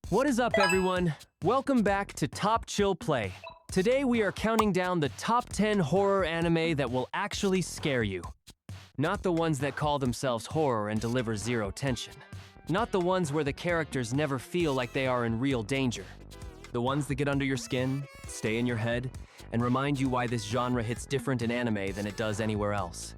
What is up, everyone? Welcome back to Top Chill Play. Today we are counting down the top 10 horror anime that will actually scare you. Not the ones that call themselves horror and deliver zero tension. Not the ones where the characters never feel like they are in real danger. The ones that get under your skin, stay in your head, and remind you why this genre hits different in anime than it does anywhere else.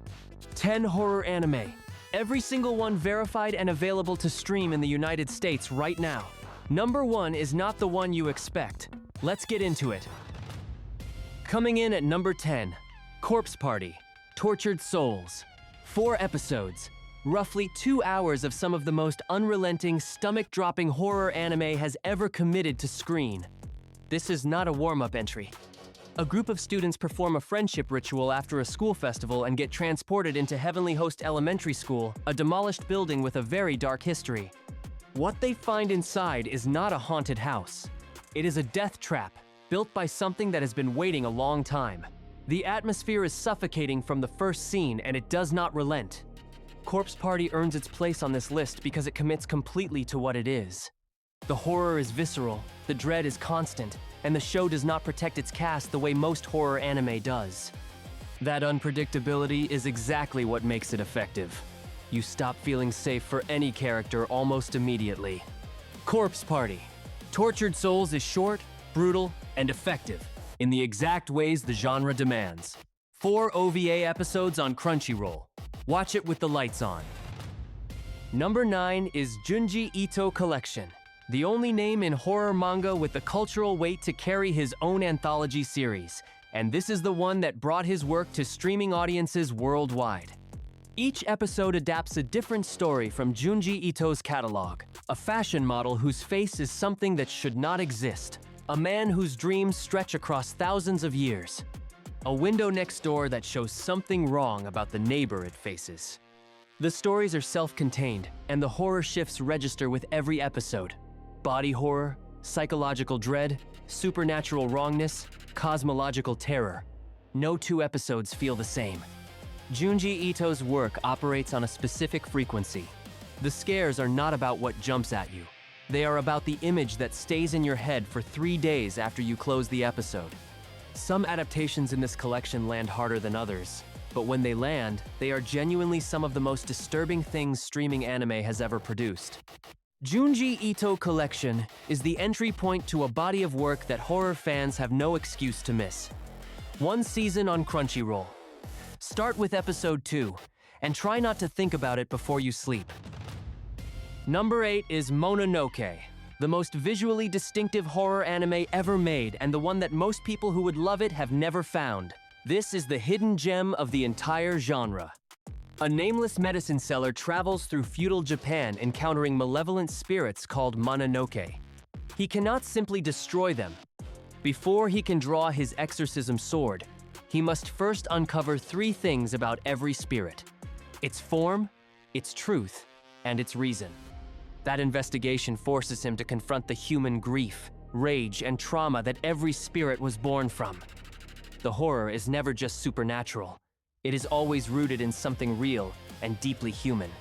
10 horror anime. Every single one verified and available to stream in the United States right now. Number 1 is not the one you expect. Let's get into it. Coming in at number 10, Corpse Party, Tortured Souls. 4 episodes, roughly 2 hours of some of the most unrelenting, stomach-dropping horror anime has ever committed to screen. This is not a warm-up entry. A group of students perform a friendship ritual after a school festival and get transported into Heavenly Host Elementary School, a demolished building with a very dark history. What they find inside is not a haunted house. It is a death trap, built by something that has been waiting a long time. The atmosphere is suffocating from the first scene, and it does not relent. Corpse Party earns its place on this list because it commits completely to what it is. The horror is visceral, the dread is constant, and the show does not protect its cast the way most horror anime does. That unpredictability is exactly what makes it effective. You stop feeling safe for any character almost immediately. Corpse Party. Tortured Souls is short, brutal, and effective in the exact ways the genre demands. 4 OVA episodes on Crunchyroll. Watch it with the lights on. Number 9 is Junji Ito Collection, the only name in horror manga with the cultural weight to carry his own anthology series, and this is the one that brought his work to streaming audiences worldwide. Each episode adapts a different story from Junji Ito's catalog. A fashion model whose face is something that should not exist. A man whose dreams stretch across thousands of years. A window next door that shows something wrong about the neighbor it faces. The stories are self-contained, and the horror shifts register with every episode. Body horror, psychological dread, supernatural wrongness, cosmological terror. No 2 episodes feel the same. Junji Ito's work operates on a specific frequency. The scares are not about what jumps at you. They are about the image that stays in your head for 3 days after you close the episode. Some adaptations in this collection land harder than others, but when they land, they are genuinely some of the most disturbing things streaming anime has ever produced. Junji Ito Collection is the entry point to a body of work that horror fans have no excuse to miss. 1 season on Crunchyroll. Start with episode 2, and try not to think about it before you sleep. Number 8 is Mononoke, the most visually distinctive horror anime ever made, and the one that most people who would love it have never found. This is the hidden gem of the entire genre. A nameless medicine seller travels through feudal Japan encountering malevolent spirits called Mononoke. He cannot simply destroy them. Before he can draw his exorcism sword, he must first uncover 3 things about every spirit: its form, its truth, and its reason. That investigation forces him to confront the human grief, rage, and trauma that every spirit was born from. The horror is never just supernatural. It is always rooted in something real and deeply human.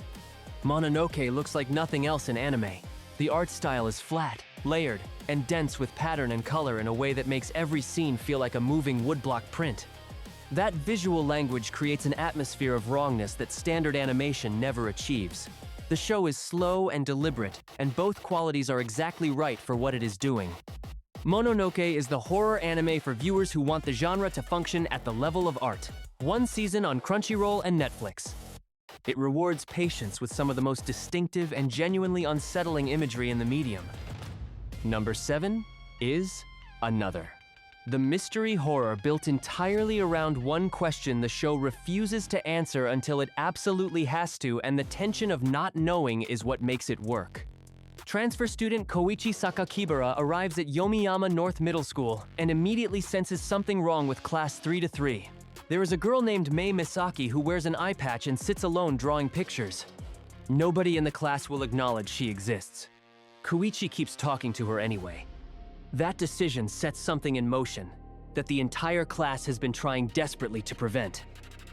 Mononoke looks like nothing else in anime. The art style is flat, layered, and dense with pattern and color in a way that makes every scene feel like a moving woodblock print. That visual language creates an atmosphere of wrongness that standard animation never achieves. The show is slow and deliberate, and both qualities are exactly right for what it is doing. Mononoke is the horror anime for viewers who want the genre to function at the level of art. 1 season on Crunchyroll and Netflix. It rewards patience with some of the most distinctive and genuinely unsettling imagery in the medium. Number 7 is Another. The mystery horror built entirely around one question the show refuses to answer until it absolutely has to, and the tension of not knowing is what makes it work. Transfer student Koichi Sakakibara arrives at Yomiyama North Middle School and immediately senses something wrong with class 3-3. There is a girl named Mei Misaki who wears an eye patch and sits alone drawing pictures. Nobody in the class will acknowledge she exists. Koichi keeps talking to her anyway. That decision sets something in motion that the entire class has been trying desperately to prevent.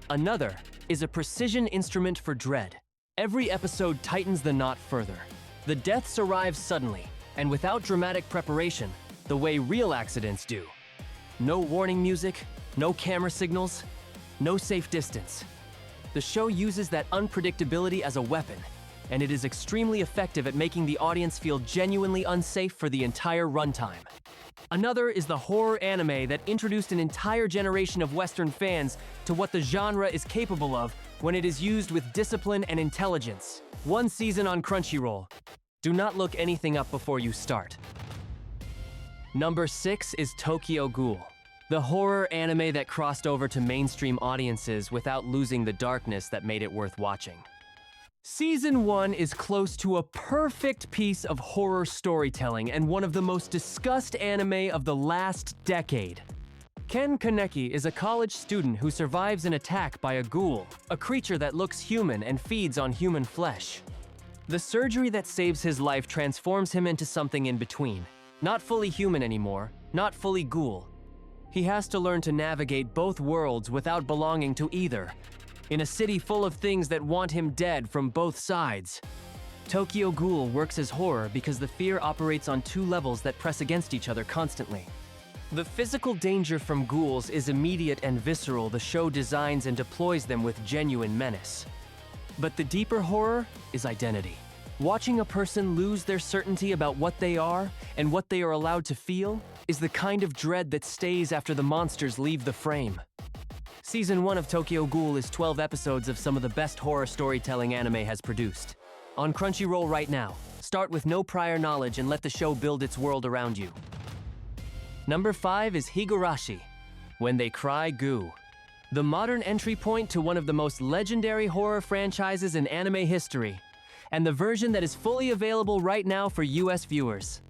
Another is a precision instrument for dread. Every episode tightens the knot further. The deaths arrive suddenly, and without dramatic preparation, the way real accidents do. No warning music, no camera signals, no safe distance. The show uses that unpredictability as a weapon, and it is extremely effective at making the audience feel genuinely unsafe for the entire runtime. Another is the horror anime that introduced an entire generation of Western fans to what the genre is capable of when it is used with discipline and intelligence. One season on Crunchyroll. Do not look anything up before you start. Number 6 is Tokyo Ghoul, the horror anime that crossed over to mainstream audiences without losing the darkness that made it worth watching. Season 1 is close to a perfect piece of horror storytelling and one of the most discussed anime of the last decade. Ken Kaneki is a college student who survives an attack by a ghoul, a creature that looks human and feeds on human flesh. The surgery that saves his life transforms him into something in between. Not fully human anymore, not fully ghoul. He has to learn to navigate both worlds without belonging to either, in a city full of things that want him dead from both sides. Tokyo Ghoul works as horror because the fear operates on two levels that press against each other constantly. The physical danger from ghouls is immediate and visceral. The show designs and deploys them with genuine menace. But the deeper horror is identity. Watching a person lose their certainty about what they are and what they are allowed to feel is the kind of dread that stays after the monsters leave the frame. Season 1 of Tokyo Ghoul is 12 episodes of some of the best horror storytelling anime has produced. On Crunchyroll right now. Start with no prior knowledge and let the show build its world around you. Number 5 is Higurashi, When They Cry Goo. The modern entry point to one of the most legendary horror franchises in anime history, and the version that is fully available right now for US viewers.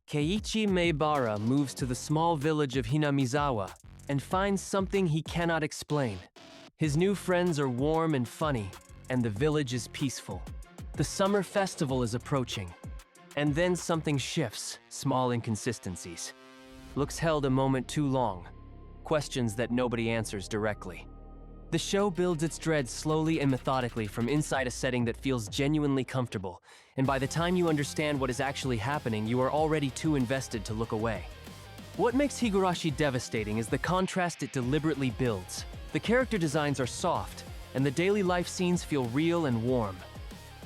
Keiichi Maebara moves to the small village of Hinamizawa and finds something he cannot explain. His new friends are warm and funny, and the village is peaceful. The summer festival is approaching, and then something shifts, small inconsistencies. Looks held a moment too long, questions that nobody answers directly. The show builds its dread slowly and methodically from inside a setting that feels genuinely comfortable, and by the time you understand what is actually happening, you are already too invested to look away. What makes Higurashi devastating is the contrast it deliberately builds. The character designs are soft, and the daily life scenes feel real and warm.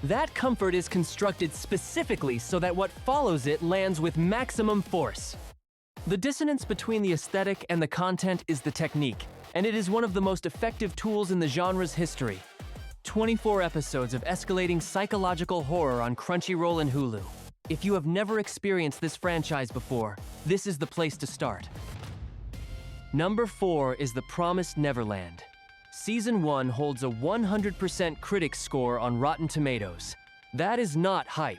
That comfort is constructed specifically so that what follows it lands with maximum force. The dissonance between the aesthetic and the content is the technique, and it is one of the most effective tools in the genre's history. 24 episodes of escalating psychological horror on Crunchyroll and Hulu. If you have never experienced this franchise before, this is the place to start. Number 4 is The Promised Neverland. Season 1 holds a 100% critic score on Rotten Tomatoes. That is not hype.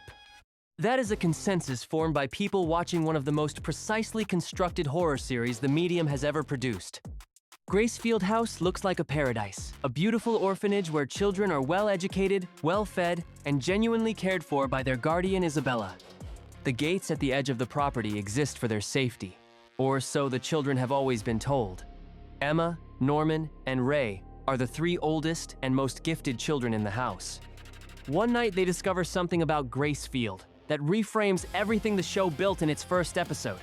That is a consensus formed by people watching one of the most precisely constructed horror series the medium has ever produced. Gracefield House looks like a paradise, a beautiful orphanage where children are well-educated, well-fed, and genuinely cared for by their guardian Isabella. The gates at the edge of the property exist for their safety, or so the children have always been told. Emma, Norman, and Ray are the 3 oldest and most gifted children in the house. One night they discover something about Gracefield that reframes everything the show built in its first episode.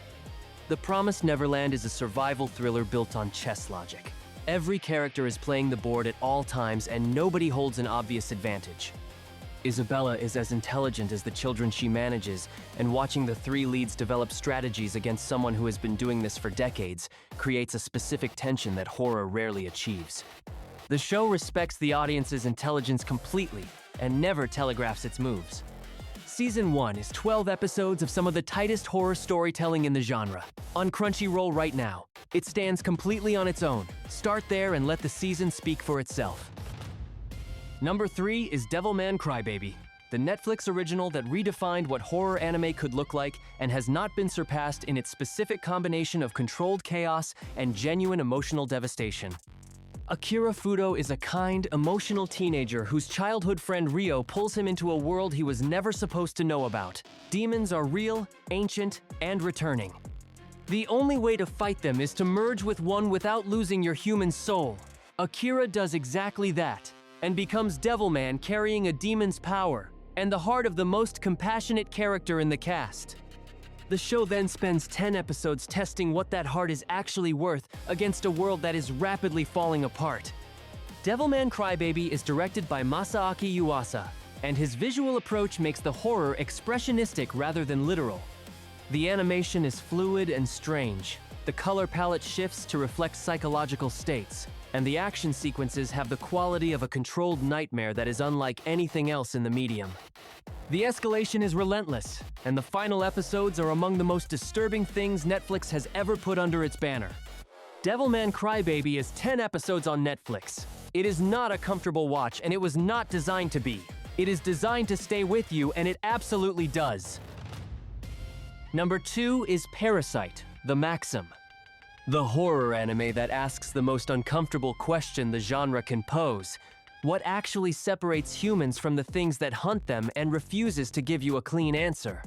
The Promised Neverland is a survival thriller built on chess logic. Every character is playing the board at all times and nobody holds an obvious advantage. Isabella is as intelligent as the children she manages, and watching the 3 leads develop strategies against someone who has been doing this for decades creates a specific tension that horror rarely achieves. The show respects the audience's intelligence completely and never telegraphs its moves. Season 1 is 12 episodes of some of the tightest horror storytelling in the genre. On Crunchyroll right now. It stands completely on its own. Start there and let the season speak for itself. Number 3 is Devilman Crybaby, the Netflix original that redefined what horror anime could look like and has not been surpassed in its specific combination of controlled chaos and genuine emotional devastation. Akira Fudo is a kind, emotional teenager whose childhood friend Ryo pulls him into a world he was never supposed to know about. Demons are real, ancient, and returning. The only way to fight them is to merge with one without losing your human soul. Akira does exactly that, and becomes Devilman carrying a demon's power, and the heart of the most compassionate character in the cast. The show then spends 10 episodes testing what that heart is actually worth against a world that is rapidly falling apart. Devilman Crybaby is directed by Masaaki Yuasa, and his visual approach makes the horror expressionistic rather than literal. The animation is fluid and strange. The color palette shifts to reflect psychological states, and the action sequences have the quality of a controlled nightmare that is unlike anything else in the medium. The escalation is relentless, and the final episodes are among the most disturbing things Netflix has ever put under its banner. Devilman Crybaby is 10 episodes on Netflix. It is not a comfortable watch, and it was not designed to be. It is designed to stay with you, and it absolutely does. Number 2 is Parasyte, the Maxim. The horror anime that asks the most uncomfortable question the genre can pose. What actually separates humans from the things that hunt them and refuses to give you a clean answer?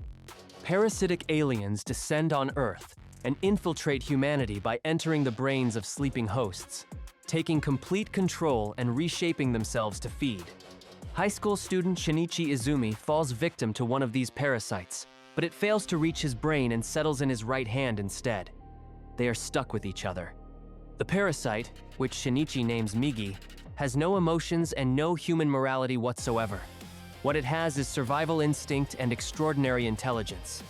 Parasitic aliens descend on Earth and infiltrate humanity by entering the brains of sleeping hosts, taking complete control and reshaping themselves to feed. High school student Shinichi Izumi falls victim to one of these parasites, but it fails to reach his brain and settles in his right hand instead. They are stuck with each other. The parasite, which Shinichi names Migi, has no emotions and no human morality whatsoever. What it has is survival instinct and extraordinary intelligence.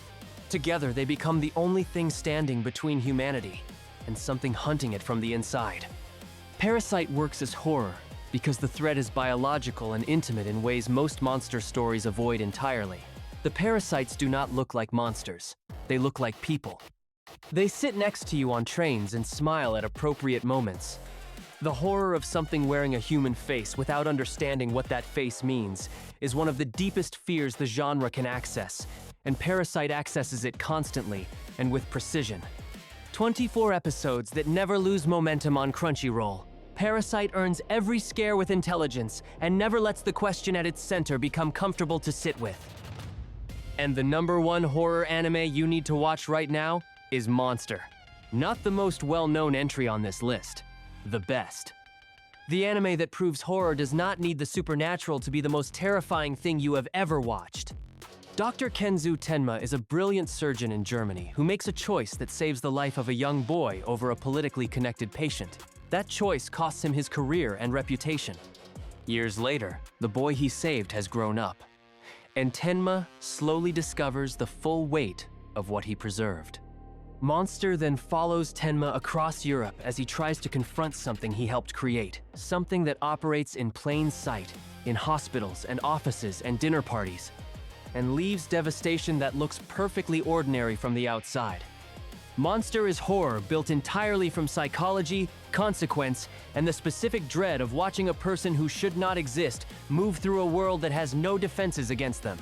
Together, they become the only thing standing between humanity and something hunting it from the inside. Parasyte works as horror because the threat is biological and intimate in ways most monster stories avoid entirely. The parasites do not look like monsters. They look like people. They sit next to you on trains and smile at appropriate moments. The horror of something wearing a human face without understanding what that face means is one of the deepest fears the genre can access, and Parasyte accesses it constantly and with precision. 24 episodes that never lose momentum on Crunchyroll. Parasyte earns every scare with intelligence and never lets the question at its center become comfortable to sit with. And the number 1 horror anime you need to watch right now is Monster. Not the most well-known entry on this list. The best. The anime that proves horror does not need the supernatural to be the most terrifying thing you have ever watched. Dr. Kenzu Tenma is a brilliant surgeon in Germany who makes a choice that saves the life of a young boy over a politically connected patient. That choice costs him his career and reputation. Years later, the boy he saved has grown up, and Tenma slowly discovers the full weight of what he preserved. Monster then follows Tenma across Europe as he tries to confront something he helped create, something that operates in plain sight, in hospitals and offices and dinner parties, and leaves devastation that looks perfectly ordinary from the outside. Monster is horror built entirely from psychology, consequence, and the specific dread of watching a person who should not exist move through a world that has no defenses against them.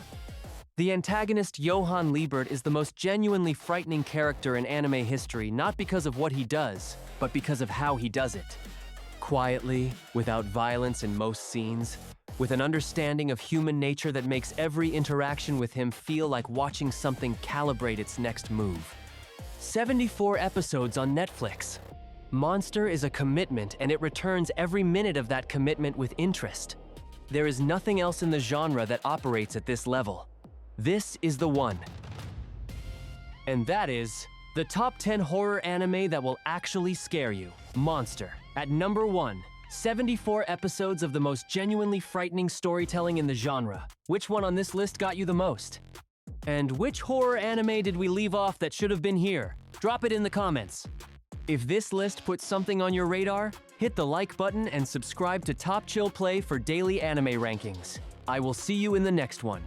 The antagonist Johann Liebert is the most genuinely frightening character in anime history, not because of what he does, but because of how he does it. Quietly, without violence in most scenes, with an understanding of human nature that makes every interaction with him feel like watching something calibrate its next move. 74 episodes on Netflix. Monster is a commitment, and it returns every minute of that commitment with interest. There is nothing else in the genre that operates at this level. This is the one. And that is the top 10 horror anime that will actually scare you. Monster. At number 1, 74 episodes of the most genuinely frightening storytelling in the genre. Which one on this list got you the most? And which horror anime did we leave off that should have been here? Drop it in the comments. If this list puts something on your radar, hit the like button and subscribe to Top Chill Play for daily anime rankings. I will see you in the next one.